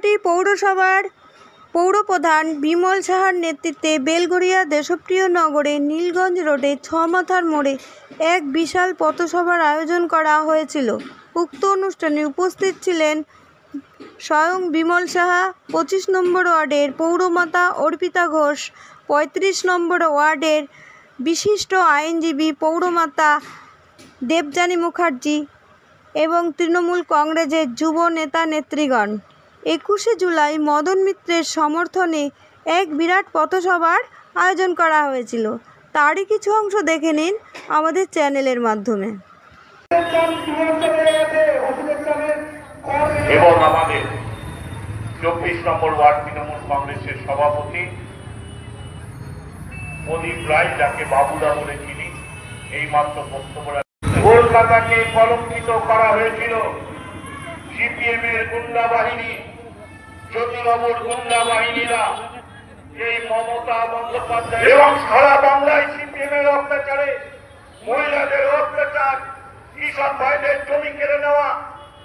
নৈহাটি পৌরসভার পৌরপ্রধান বিমল সাহার নেতৃত্বে বেলঘরিয়া দেশপ্রিয় নগরে নীলগঞ্জ রোডে ছমাথার মোড়ে এক বিশাল পথসভার আয়োজন করা হয়েছিল। উক্ত অনুষ্ঠানে উপস্থিত ছিলেন স্বয়ং বিমল সাহা, 25 নম্বর ওয়ার্ডের পৌরমাতা অর্পিতা ঘোষ, 35 নম্বর ওয়ার্ডের বিশিষ্ট আইনজীবী পৌরমাতা দেবযানী মুখার্জি এবং তৃণমূল কংগ্রেসের যুব নেতা নেত্রীগণ। 21শে জুলাই মদন মিত্রের সমর্থনে এক বিরাট পথসভার আয়োজন করা হয়েছিল। তারই কিছু অংশ দেখে নিন আমাদের চ্যানেলের মাধ্যমে। এবং আমাদের 24 নম্বর ওয়ার্ড তৃণমূল কংগ্রেসের সভাপতি প্রদীপ রায়, যাকে বাবুদা বলে চিনি, এই মাত্র বক্তব্য কলকাতাকে কলঙ্কিত করা হয়েছিল সিপিএম এর গুন্ডা বাহিনী, জ্যোতিবাবুর গুন্ডা বাহিনীরা, এই মমতা বন্দ্যোপাধ্যায় এবং সারা বাংলায় সিপিএম এর অত্যাচারে, মহিলাদের অত্যাচার, কৃষক ভাইদের জমি কেড়ে নেওয়া,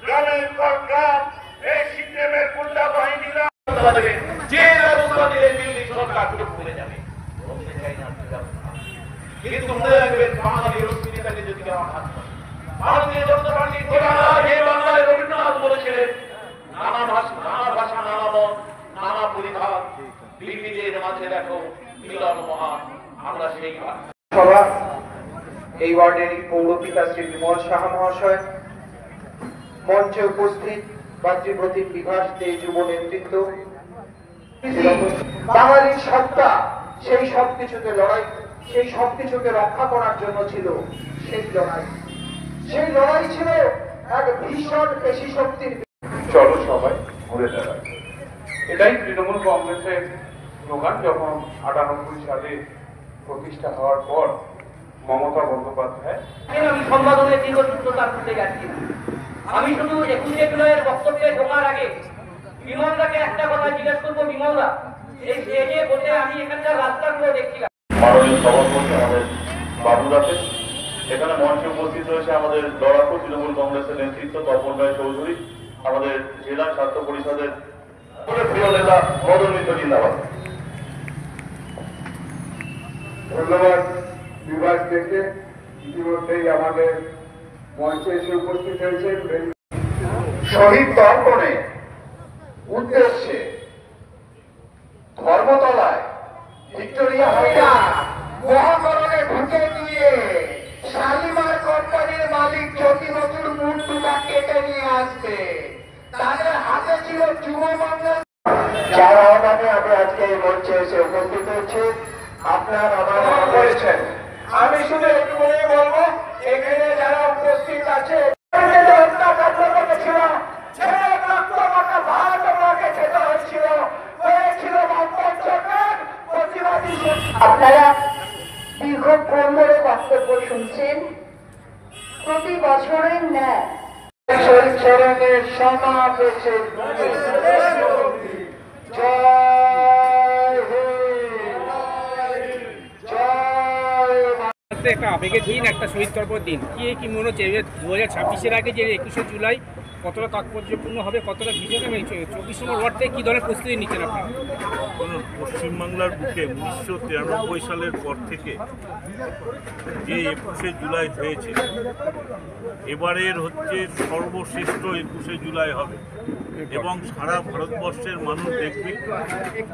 গ্রামের পর গ্রাম এই সিপিএম এর গুন্ডা বাহিনীরা যে ব্যবস্থা দিলে দিল্লি সরকার করে যাবে। কিন্তু মনে রাখবেন, বাঙালির অস্মিতাকে যদি আমার হাত পায়, ভারতীয় জনতা পার্টি এই বাংলায় রবীন্দ্রনাথ বলেছিলেন, নানা ভাষা নানা মত নানা পরিধান, বিবিধের মাঝে দেখো মিলন মহান। আমরা সেই সভা এই ওয়ার্ডের পৌরপিতা শ্রী বিমল সাহা মহাশয়, মঞ্চে উপস্থিত মাতৃপ্রতিম বিভাস দে যুব নেতৃত্ব, বাঙালির সত্তা সেই সবকিছুকে লড়াই, সেই সবকিছুকে রক্ষা করার জন্য ছিল সেই লড়াই। সেই লড়াই ছিল এক ভীষণ পেশি শক্তির। চলো সবাই ঘুরে দাঁড়ায়, এটাই তৃণমূল কংগ্রেসের স্লোগান। যখন 98 সালে প্রতিষ্ঠা হওয়ার পর মমতা বন্দ্যোপাধ্যায়, আমি সম্পাদনের দীর্ঘসূত্রতা করতে যাচ্ছি না। আমি শুধু 21শে জুলাইয়ের বক্তব্যে ঢোকার আগে বিমলদাকে একটা কথা জিজ্ঞেস করবো। বিমলদা, এই স্টেজে বসে আমি এখানকার রাস্তাগুলো দেখছিলাম, মাননীয় সভাপতি আমাদের বাবুদাকে, এখানে মঞ্চে উপস্থিত রয়েছে আমাদের লড়াকু তৃণমূল কংগ্রেসের নেতৃত্ব তপন রায় চৌধুরী, আমাদের জেলা ছাত্র পরিষদের প্রিয় নেতা মদন মিত্র, জিন্দাবাদ। ধন্যবাদ বিভাস থেকে। ইতিমধ্যেই আমাদের মঞ্চে এসে উপস্থিত হয়েছেন শহীদ তর্পণে উদ্দেশ্যে ধর্মতলায় ভিক্টোরিয়া হাইটা মহাকরণে ঢুকে দিয়ে শালিমার কোম্পানির মালিক জ্যোতিবাবুর মূর্তিটা কেটে নিয়ে আসবে। তাদের হাতে ছিল যুব বাংলা। যারা আহ্বানে আমি আজকে এই মঞ্চে এসে উপস্থিত হয়েছি, আপনার আমার করেছেন। আমি শুধু একটু বলবো, এখানে যারা উপস্থিত আছে আপনারা দীর্ঘক্ষণ ধরে বক্তব্য শুনছেন। প্রতি বছরের ন্যায় সমাবেশে একটা আবেগের দিন, একটা শহীদ তর্পণ দিন। কি মনে হচ্ছে 2026-এর আগে যে 21শে জুলাই কতটা তাৎপর্যপূর্ণ হবে, কতটা ভিজে যাবে? 24 নম্বর ওয়ার্ড থেকে কী ধরনের প্রস্তুতি নিচ্ছেন আপনারা? পশ্চিমবাংলার বুকে 1993 সালের পর থেকে যে 21শে জুলাই হয়েছে, এবারের হচ্ছে সর্বশ্রেষ্ঠ 21শে জুলাই হবে এবং সারা ভারতবর্ষের মানুষ দেখবে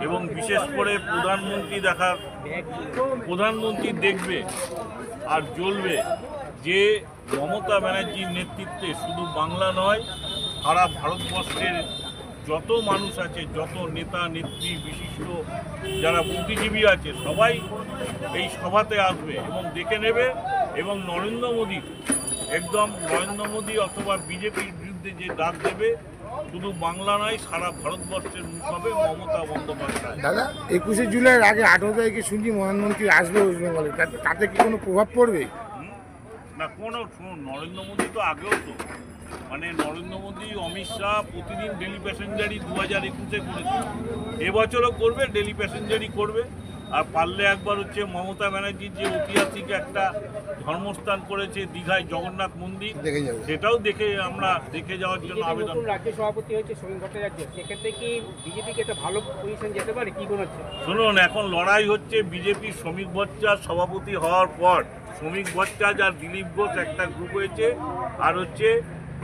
এবং বিশেষ করে প্রধানমন্ত্রী দেখবে আর জ্বলবে যে মমতা ব্যানার্জির নেতৃত্বে শুধু বাংলা নয়, সারা ভারতবর্ষের যত মানুষ আছে, যত নেতা নেত্রী, বিশিষ্ট যারা বুদ্ধিজীবী আছে, সবাই এই সভাতে আসবে এবং দেখে নেবে। এবং নরেন্দ্র মোদী অথবা বিজেপির বিরুদ্ধে যে ডাক দেবে, শুধু বাংলা নয়, সারা ভারতবর্ষের মুখ হবে মমতা বন্দ্যোপাধ্যায়। দাদা, 21শে জুলাইয়ের আগে 18 তারিখে শুনছি প্রধানমন্ত্রী আসবে ওয়েস্ট বেঙ্গলে, তাতে কি কোনো প্রভাব পড়বে? না, নরেন্দ্র মোদী তো আগেও তো, নরেন্দ্র মোদী, অমিত শাহ প্রতিদিন ডেলি প্যাসেঞ্জারই 2021-এ করেছে, এবছরও করবে, ডেলি প্যাসেঞ্জারই করবে। আর পারলে একবার হচ্ছে মমতা ব্যানার্জির যে ঐতিহাসিক একটা ধর্মস্থান করেছে দীঘায় জগন্নাথ মন্দির, সেটাও আমরা দেখে যাওয়ার জন্য আবেদন। রাজ্য সভাপতি হয়েছে শ্রমিক ভট্টাচার্য, সেক্ষেত্রে কি বিজেপিকে একটা ভালো পজিশন যেতে পারে, কি মনে হচ্ছে? শুনুন, এখন লড়াই হচ্ছে বিজেপি শ্রমিক ভট্টাচার্য সভাপতি হওয়ার পর শ্রমিক ভট্টাচার্য আর দিলীপ ঘোষ একটা গ্রুপ হয়েছে, আর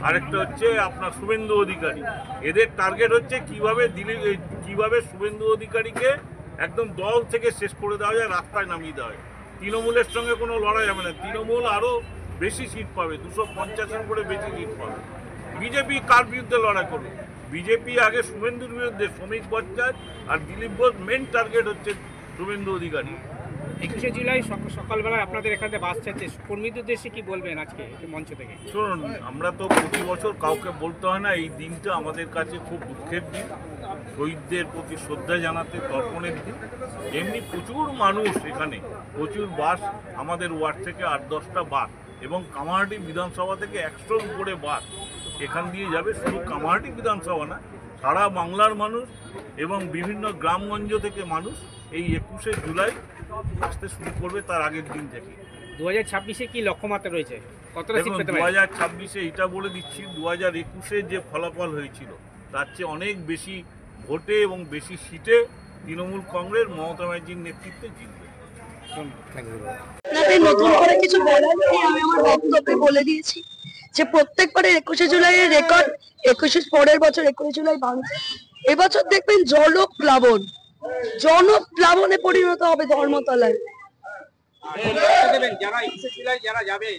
আরেকটা হচ্ছে আপনার শুভেন্দু অধিকারী। এদের টার্গেট হচ্ছে কিভাবে শুভেন্দু অধিকারীকে একদম দল থেকে শেষ করে দেওয়া যায়, রাস্তায় নামিয়ে দেওয়া হয়। তৃণমূলের সঙ্গে কোনো লড়াই হবে না, তৃণমূল আরও বেশি সিট পাবে, 250-এর করে বেশি সিট পাবে। বিজেপি কার বিরুদ্ধে লড়াই করবে? বিজেপি আগে শুভেন্দুর বিরুদ্ধে, শ্রমিক ভট্টাচার্য আর দিলীপ ঘোষ মেন টার্গেট হচ্ছে শুভেন্দু অধিকারী। 21শে জুলাই সকালবেলায় আপনাদের এখানে বাস ছাড়ছে, কর্মীদের উদ্দেশ্যে কি বলবেন আজকে মঞ্চ থেকে? শুনুন, আমরা তো প্রতি বছর কাউকে বলতে হয় না, এই দিনটা আমাদের কাছে খুব দুঃখের দিন, শহীদদের প্রতি শ্রদ্ধা জানাতে তর্পণের দিন। এমনি প্রচুর মানুষ এখানে, প্রচুর বাস, আমাদের ওয়ার্ড থেকে 8-10টা বাস এবং কামারহাটি বিধানসভা থেকে 100-র উপরে বাস এখান দিয়ে যাবে। শুধু কামারহাটি বিধানসভা না, সারা বাংলার মানুষ এবং বিভিন্ন গ্রামগঞ্জ থেকে মানুষ এই 21শে জুলাই আসতে শুরু করবে তার আগের দিন থেকে। 2026-এ কি লক্ষ্যমাত্রা রয়েছে, কতটা সিট পেতে পারে? 2026-এ এটা বলে দিচ্ছি, 2021-এ যে ফলাফল হয়েছিল তার চেয়ে অনেক বেশি ভোটে এবং বেশি সিটে তৃণমূল কংগ্রেস মমতা ব্যানার্জির নেতৃত্বে জিতবে। আপনাদের নতুন করে কিছু বলার নেই, আমি আমার বক্তব্যে বলে দিয়েছি যে প্রত্যেকবারের 21শে জুলাইয়ের রেকর্ড 21 পরের বছর 21 জুলাই ভাঙছে। এবছর দেখবেন জনপ্লাবনে পরিণত হবে ধর্মতলায়। যারা 21শে জুলাই যারা যাবে,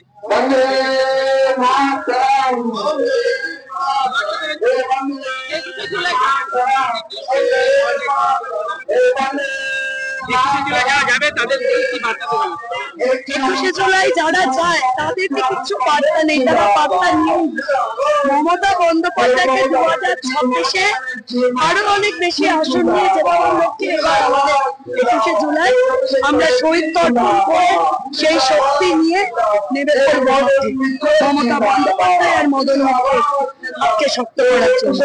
তাদের কি বার্তা দেবেন? 21শে জুলাই যারা যায় তাদেরকে কিছু বার্তা নেই, তারা বার্তা নেই। মমতা বন্দ্যোপাধ্যায়কে 2026-এ আরো অনেক বেশি আসন নিয়ে যেভাবে লক্ষ্যে, এবার আমাদের 21শে জুলাই আমরা শহীদ তর্পণ করে সেই শক্তি নিয়ে নেমে পড়ব মমতা বন্দ্যোপাধ্যায় আর মদন মিত্রকে শক্ত করার জন্য।